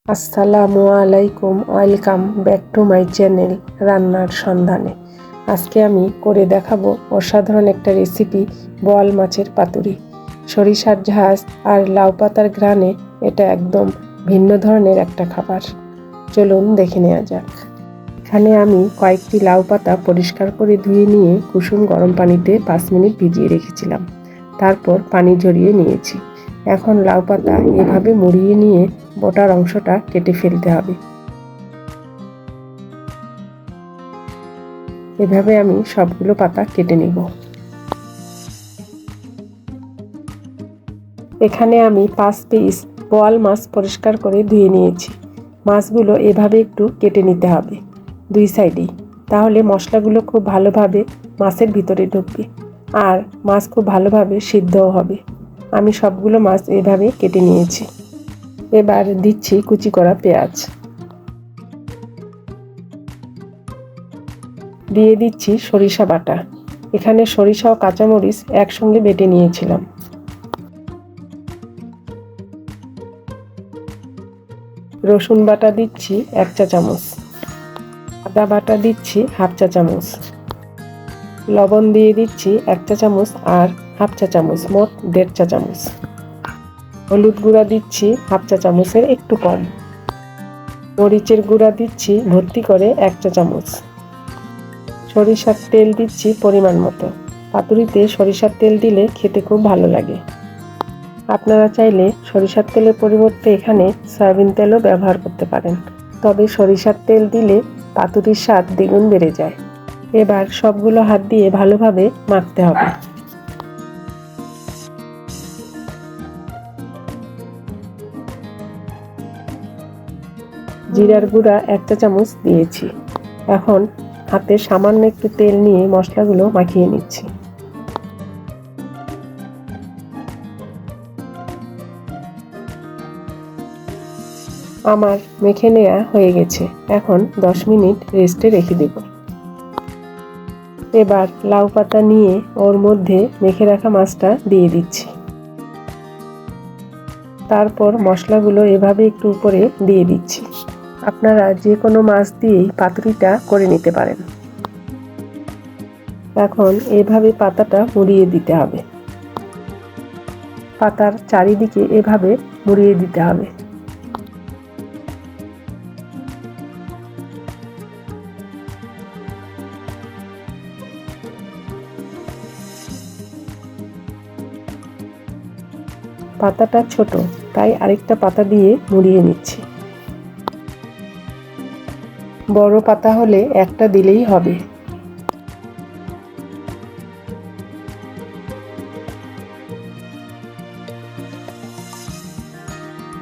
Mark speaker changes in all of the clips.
Speaker 1: আসসালামু আলাইকুম, welcome back to my channel রান্নার সন্ধানে। আজকে আমি করে দেখাবো অসাধারণ একটা রেসিপি, বোয়াল মাছের পাতুরি। সরিষার ঝাঁজ আর লাউ পাতার ঘ্রাণে এটা একদম ভিন্ন ধরনের একটা খাবার। চলুন দেখে নেওয়া যাক। এখানে আমি কয়েকটি লাউ পাতা পরিষ্কার করে ধুয়ে নিয়ে কুসুম গরম পানিতে 5 মিনিট ভিজিয়ে রেখেছিলাম। তারপর পানি ঝরিয়ে নিয়েছি। এখন লাউ পাতা এভাবে মুড়িয়ে নিয়ে বোটার অংশটা কেটে ফেলতে হবে। এভাবে আমি সবগুলো পাতা কেটে নেব। এখানে আমি 5 পিস বোয়াল মাছ পরিষ্কার করে ধুয়ে নিয়েছি। মাছগুলো এভাবে একটু কেটে নিতে হবে 2 সাইডেই, তাহলে মশলাগুলো খুব ভালোভাবে মাছের ভিতরে ঢুকবে আর মাছ খুব ভালোভাবে সিদ্ধও হবে। আমি সবগুলো মাছ এভাবে কেটে নিয়েছি। এবার দিচ্ছি কুচি করা পেঁয়াজ, দিয়ে দিচ্ছি সরিষা বাটা। এখানে সরিষা ও কাঁচামরিচ একসঙ্গে বেটে নিয়েছিলাম। রসুন বাটা দিচ্ছি 1 চা চামচ, আদা বাটা দিচ্ছি 1/2 চা চামচ, লবণ দিয়ে দিচ্ছি 1 চা চামচ আর 1/2 চা চামচ, মোট 1.5 চা চামচ। হলুদ গুঁড়া দিচ্ছি 1/2 চা চামচের একটু কম। মরিচের গুঁড়া দিচ্ছি ভর্তি করে 1 চা চামচ। সরিষার তেল দিচ্ছি পরিমাণ মতো। পাতুরিতে সরিষার তেল দিলে খেতে খুব ভালো লাগে। আপনারা চাইলে সরিষার তেলের পরিবর্তে এখানে সয়াবিন তেলও ব্যবহার করতে পারেন, তবে সরিষার তেল দিলে পাতুরির স্বাদ দ্বিগুণ বেড়ে যায়। এবার সবগুলো হাত দিয়ে ভালোভাবে মাখতে হবে। জিরার গুঁড়া 1 চা চামচ দিয়েছি। এখন হাতে সামান্য একটু তেল নিয়ে মশলাগুলো মাখিয়ে নিচ্ছি। আমার মেখে নেওয়া হয়ে গেছে। এখন 10 মিনিট রেস্টে রেখে দেব। এবার লাউ পাতা নিয়ে ওর মধ্যে মেখে রাখা মাছটা দিয়ে দিচ্ছি। তারপর মশলাগুলো এভাবে একটু উপরে দিয়ে দিচ্ছি। আপনারা যে কোনো মাছ দিয়েই পাতুরিটা করে নিতে পারেন। এখন এভাবে পাতাটা মুড়িয়ে দিতে হবে। পাতার চারিদিকে এভাবে মুড়িয়ে দিতে হবে। পাতাটা ছোট, তাই আরেকটা পাতা দিয়ে মুড়িয়ে নিচ্ছি। বড় পাতা হলে একটা দিলেই হবে।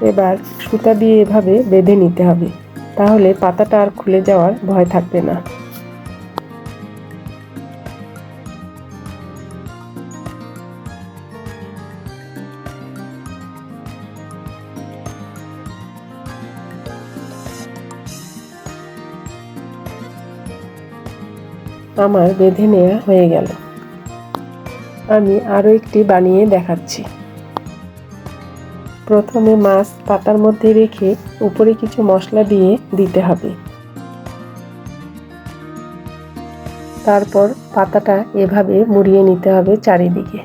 Speaker 1: এবার সুতা দিয়ে এভাবে বেঁধে নিতে হবে, তাহলে পাতাটা আর খুলে যাওয়ার ভয় থাকবে না। আমার বেঁধে নেওয়া হয়ে গেল। আমি আরও একটি বানিয়ে দেখাচ্ছি। প্রথমে মাছ পাতার মধ্যে রেখে উপরে কিছু মশলা দিয়ে দিতে হবে। তারপর পাতাটা এভাবে মুড়িয়ে নিতে হবে চারিদিকে।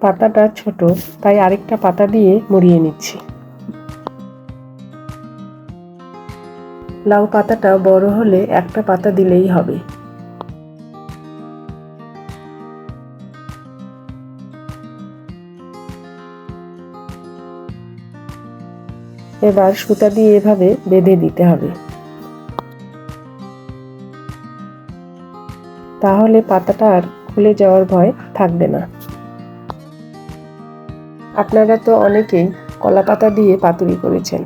Speaker 1: পাতাটা ছোট, তাই আরেকটা পাতা দিয়ে মুড়িয়ে নিচ্ছি। লাউ পাতাটা বড় হলে একটা পাতা দিলেই হবে। এবার সুতা দিয়ে এভাবে বেঁধে দিতে হবে, তাহলে পাতাটা আর খুলে যাওয়ার ভয় থাকবে না। আপনারা তো অনেকেই কলা পাতা দিয়ে পাতুরি করেছেন।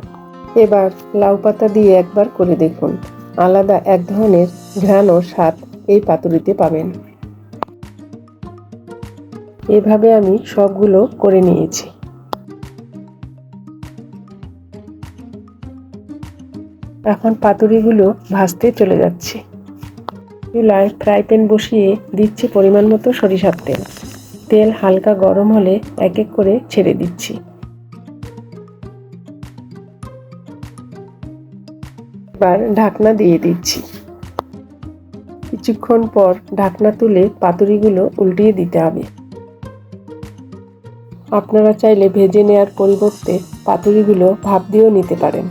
Speaker 1: এবার লাউ পাতা দিয়ে একবার করে দেখুন, আলাদা এক ধরনের ঘ্রাণ ও স্বাদ এই পাতুরিতে পাবেন। এভাবে আমি সবগুলো করে নিয়েছি। এখন পাতুরিগুলো ভাজতে চলে যাচ্ছি। চুলায় ফ্রাই প্যান বসিয়ে দিচ্ছি পরিমাণ মতো সরিষার তেল। তেল হালকা গরম হলে এক এক করে ছেড়ে দিচ্ছি। এবার ঢাকনা দিয়ে দিচ্ছি। কিছুক্ষণ পর ঢাকনা তুলে পাতুরিগুলো উল্টিয়ে দিতে হবে। আপনারা চাইলে ভেজে নেওয়ার পরিবর্তে পাতুরিগুলো ভাপ দিয়েও নিতে পারেন।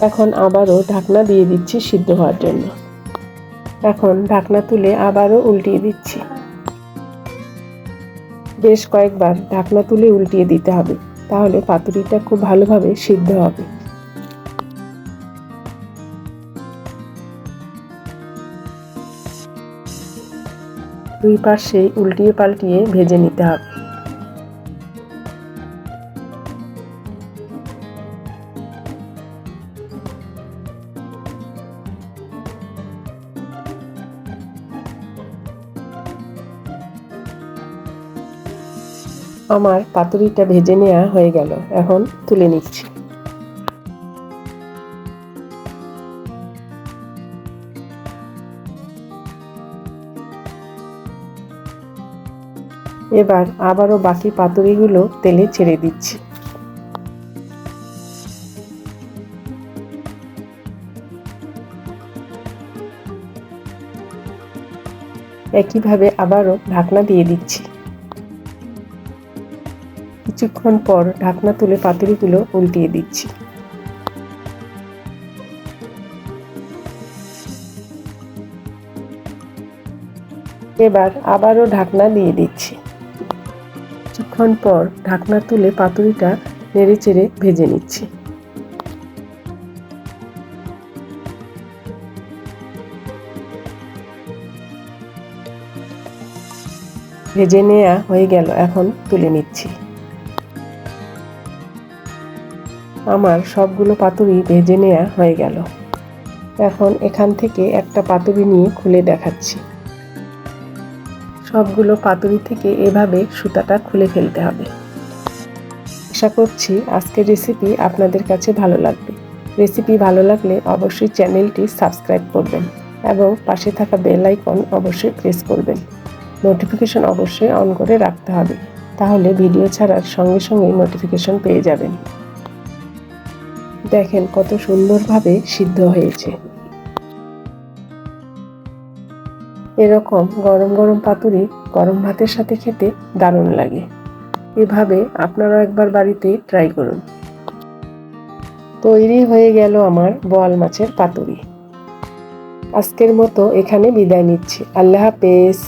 Speaker 1: এখন আবারও ঢাকনা দিয়ে দিচ্ছি সিদ্ধ হওয়ার জন্য। এখন ঢাকনা তুলে আবারও উল্টিয়ে দিচ্ছি। বেশ কয়েকবার ঢাকনা তুলে উল্টিয়ে দিতে হবে, তাহলে পাতুরিটা খুব ভালোভাবে সিদ্ধ হবে। দুই পাশে উল্টিয়ে পাল্টিয়ে ভেজে নিতে হবে। আমার পাতুরিটা ভেজে নেওয়া হয়ে গেল, এখন তুলে নিচ্ছি। এবার আবারও বাকি পাতুরিগুলো তেলে ছেড়ে দিচ্ছি। একইভাবে আবারও ঢাকনা দিয়ে দিচ্ছি। কিছুক্ষণ পর ঢাকনা তুলে পাতুরিগুলো উল্টিয়ে দিচ্ছি। এবার আবারও ঢাকনা দিয়ে দিচ্ছি। কিছুক্ষণ পর ঢাকনা তুলে পাতুরিটা নেড়েচেড়ে ভেজে নিচ্ছি। ভেজে নেওয়া হয়ে গেল, এখন তুলে নিচ্ছি। আমার সবগুলো পাতুরি ভেজে নেওয়া হয়ে গেল। এখন এখান থেকে একটা পাতুরি নিয়ে খুলে দেখাচ্ছি। সবগুলো পাতুরি থেকে এভাবে সুতাটা খুলে ফেলতে হবে। আশা করছি আজকের রেসিপি আপনাদের কাছে ভালো লাগবে। রেসিপি ভালো লাগলে অবশ্যই চ্যানেলটি সাবস্ক্রাইব করবেন এবং পাশে থাকা বেল আইকন অবশ্যই প্রেস করবেন। নোটিফিকেশন অবশ্যই অন করে রাখতে হবে, তাহলে ভিডিও ছাড়ার সঙ্গে সঙ্গে নোটিফিকেশন পেয়ে যাবেন। দেখেন কত সুন্দরভাবে সিদ্ধ হয়েছে। এরকম গরম গরম পাতুরি গরম ভাতের সাথে খেতে দারুণ লাগে। এভাবে আপনারা একবার বাড়িতে ট্রাই করুন। তৈরি হয়ে গেল আমার বোয়াল মাছের পাতুরি। আজকের মতো এখানে বিদায় নিচ্ছি। আল্লাহ হাফেজ।